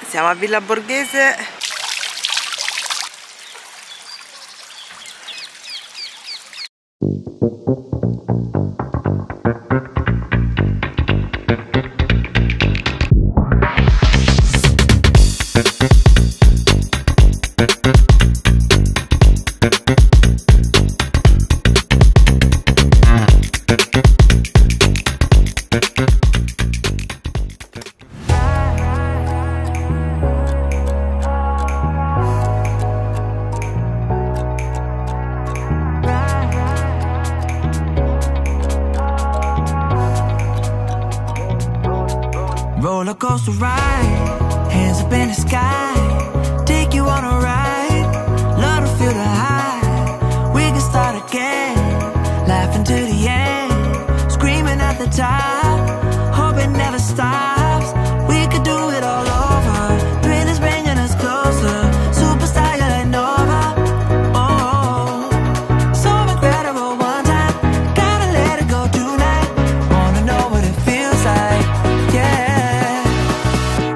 Siamo a Villa Borghese. Roller coaster ride, hands up in the sky, take you on a ride, love to feel the high. We can start again, laughing to the end, screaming at the top, hope it never stops. We could do it all over, thrill is bringing us closer, superstar you're like Nova. Oh, so incredible one time, gotta let it go tonight, wanna know what it feels like, yeah.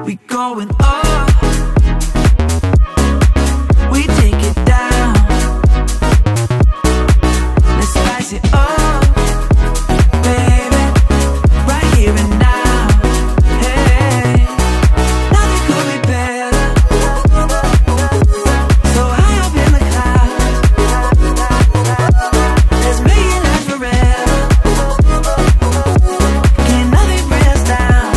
We going up, we take it down, let's spice it up, baby, right here and now. Hey, nothing could be better, so high up in the clouds, let's make it last forever, can't nothing bring us down.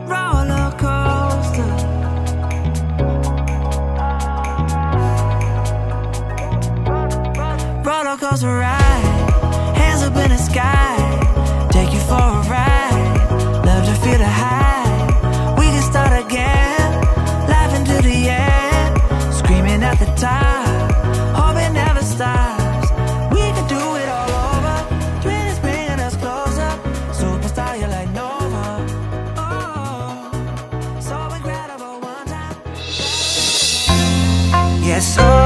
Roller coaster, roller coaster ride, hands up in the sky, take you for a ride, love to feel the high. We can start again, laughing to the end, screaming at the top, hope it never stops. We can do it all over, thrill is bringing us closer, superstar you're like Nova. Oh, so incredible one time. Yeah, so